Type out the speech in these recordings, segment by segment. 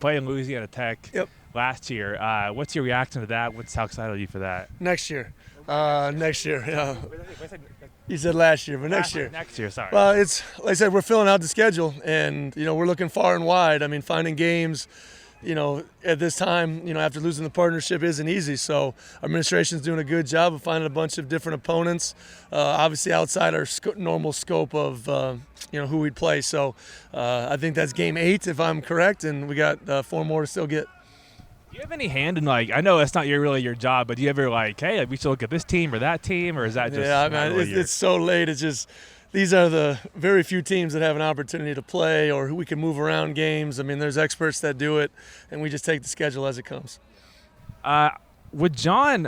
playing Louisiana Tech Yep. last year. What's your reaction to that? How excited are you for that? Next year. Next year, yeah. You said last year, but next year. Next year, sorry. Well, it's like I said, we're filling out the schedule, and we're looking far and wide. I mean, finding games, at this time, after losing the partnership isn't easy. So our administration's doing a good job of finding a bunch of different opponents, obviously outside our normal scope of who we'd play. So I think that's game 8, if I'm correct, and we got 4 more to still get. Do you have any hand in, I know that's not really your job, but do you ever hey, we should look at this team or that team, or is that just it's so late. It's just these are the very few teams that have an opportunity to play or who we can move around games. I mean, there's experts that do it, and we just take the schedule as it comes. With John,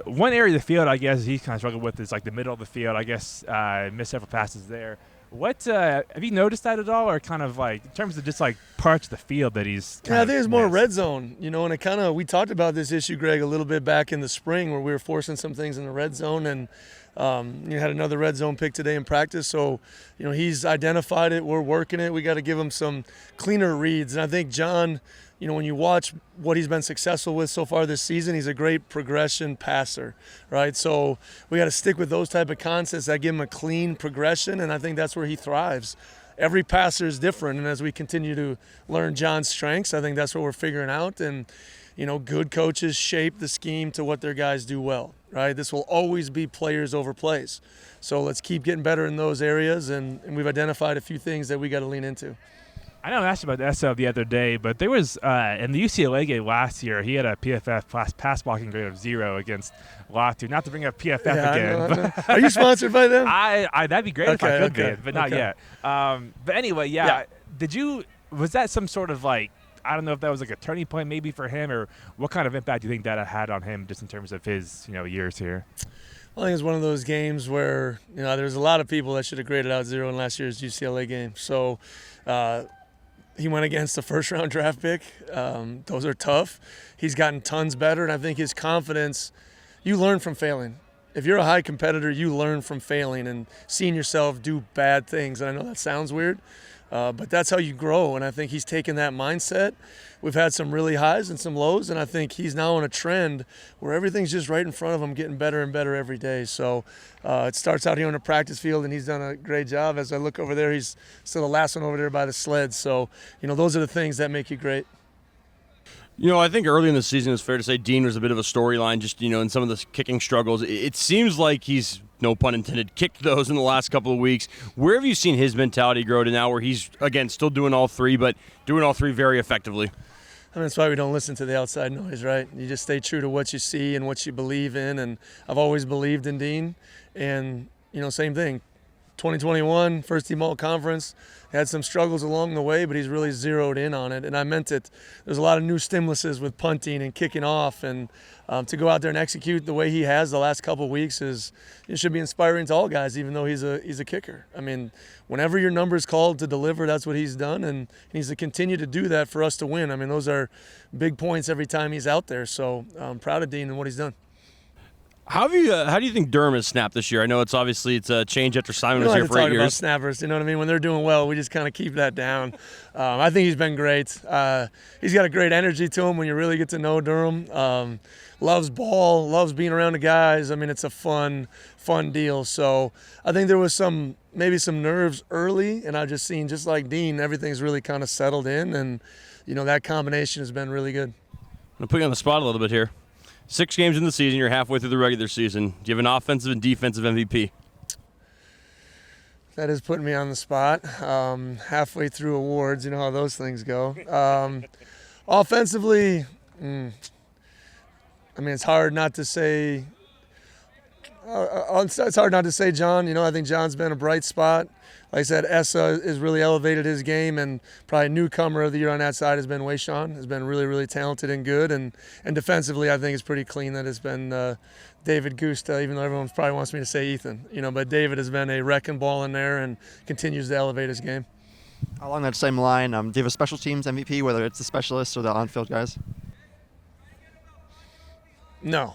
one area of the field I guess he's kind of struggled with is the middle of the field. I guess missed several passes there. What have you noticed that at all, or kind of in terms of just parts of the field that he's? I think it's more red zone, and it we talked about this issue, Greg, a little bit back in the spring where we were forcing some things in the red zone, and you had another red zone pick today in practice. So, he's identified it. We're working it. We got to give him some cleaner reads, and I think John, when you watch what he's been successful with so far this season, he's a great progression passer, right? So we got to stick with those type of concepts that give him a clean progression, and I think that's where he thrives. Every passer is different, and as we continue to learn John's strengths, I think that's what we're figuring out. And, good coaches shape the scheme to what their guys do well, right? This will always be players over plays. So let's keep getting better in those areas, and we've identified a few things that we got to lean into. I know I asked about the SF the other day, but there was in the UCLA game last year, he had a PFF pass blocking grade of 0 against Latu. Not to bring up PFF again. I know. Are you sponsored by them? That'd be great if I could be, but not yet. But anyway, yeah. Was that some sort of I don't know if that was a turning point maybe for him, or what kind of impact do you think that had on him just in terms of his years here? Well, I think it's one of those games where there's a lot of people that should have graded out 0 in last year's UCLA game. So. He went against the first-round draft pick. Those are tough. He's gotten tons better, and I think his confidence, you learn from failing. If you're a high competitor, you learn from failing and seeing yourself do bad things. And I know that sounds weird, but that's how you grow, and I think he's taken that mindset. We've had some really highs and some lows, and I think he's now on a trend where everything's just right in front of him, getting better and better every day. So it starts out here on the practice field, and he's done a great job. As I look over there, he's still the last one over there by the sled. So, those are the things that make you great. I think early in the season, it's fair to say Dean was a bit of a storyline just, in some of the kicking struggles. It seems like he's, no pun intended, kicked those in the last couple of weeks. Where have you seen his mentality grow to now where he's, again, still doing all 3, but doing all 3 very effectively? I mean, that's why we don't listen to the outside noise, right? You just stay true to what you see and what you believe in, and I've always believed in Dean. And, same thing. 2021, first team all-conference, had some struggles along the way, but he's really zeroed in on it, and I meant it. There's a lot of new stimuluses with punting and kicking off, and to go out there and execute the way he has the last couple of weeks it should be inspiring to all guys, even though he's a kicker. I mean, whenever your number is called to deliver, that's what he's done, and he needs to continue to do that for us to win. I mean, those are big points every time he's out there, so I'm proud of Dean and what he's done. How do you think Durham has snapped this year? I know it's a change after Simon was here for 8 years. We don't have to talk about snappers, you know what I mean? When they're doing well, we just kind of keep that down. I think he's been great. He's got a great energy to him when you really get to know Durham. Loves ball, loves being around the guys. I mean, it's a fun deal. So I think there was maybe some nerves early, and I've just seen, just like Dean, everything's really kind of settled in, and that combination has been really good. I'm going to put you on the spot a little bit here. 6 games in the season, you're halfway through the regular season. Do you have an offensive and defensive MVP? That is putting me on the spot. Halfway through awards, you know how those things go. Offensively, I mean, it's hard not to say. It's hard not to say John. I think John's been a bright spot. Like I said, Essa has really elevated his game, and probably newcomer of the year on that side has been Wayshawn. Has been really, really talented and good, and defensively, I think it's pretty clean that it's been David Gusta, even though everyone probably wants me to say Ethan. But David has been a wrecking ball in there and continues to elevate his game. Along that same line, do you have a special teams MVP, whether it's the specialists or the on-field guys? No.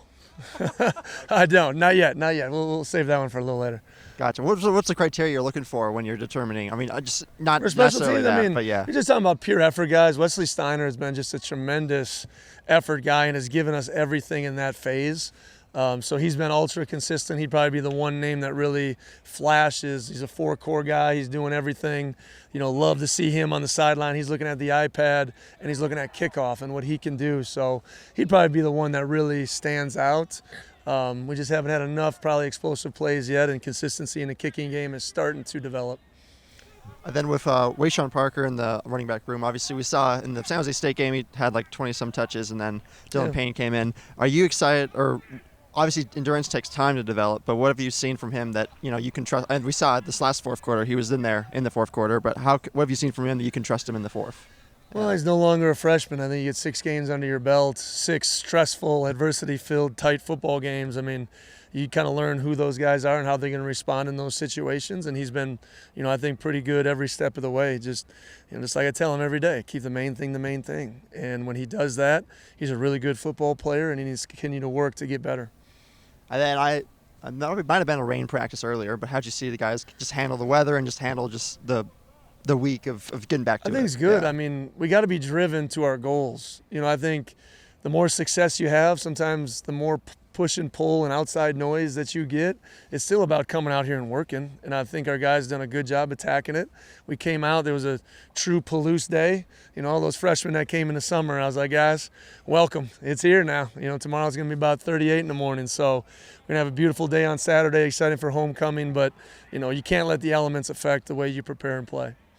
I don't. Not yet. We'll save that one for a little later. Gotcha. What's the criteria you're looking for when you're determining? I mean, I just not For special necessarily teams, that, I mean, but yeah. you're just talking about pure effort guys. Wesley Steiner has been just a tremendous effort guy and has given us everything in that phase. So he's been ultra consistent. He'd probably be the one name that really flashes. He's a four-core guy. He's doing everything. Love to see him on the sideline. He's looking at the iPad, and he's looking at kickoff and what he can do. So he'd probably be the one that really stands out. We just haven't had enough probably explosive plays yet, and consistency in the kicking game is starting to develop. And then with Wayshawn Parker in the running back room, obviously we saw in the San Jose State game he had like 20-some touches, and then Dylan Payne came in. Are you excited, or obviously endurance takes time to develop, but what have you seen from him that you can trust? And we saw it this last fourth quarter. He was in there in the fourth quarter, but what have you seen from him that you can trust him in the fourth? Well, he's no longer a freshman. I think you get 6 games under your belt, 6 stressful, adversity-filled, tight football games. I mean, you kind of learn who those guys are and how they're going to respond in those situations. And he's been, I think pretty good every step of the way. Just like I tell him every day, keep the main thing the main thing. And when he does that, he's a really good football player, and he needs to continue to work to get better. And then it might have been a rain practice earlier, but how'd you see the guys just handle the weather and just handle just the week of getting back to it? I think it's good. Yeah. I mean, we got to be driven to our goals. I think the more success you have, sometimes the more push and pull and outside noise that you get, it's still about coming out here and working. And I think our guys done a good job attacking it. We came out, there was a true Palouse day. All those freshmen that came in the summer, I was like, guys, welcome. It's here now. Tomorrow's going to be about 38 in the morning. So we're going to have a beautiful day on Saturday, excited for homecoming. But, you can't let the elements affect the way you prepare and play.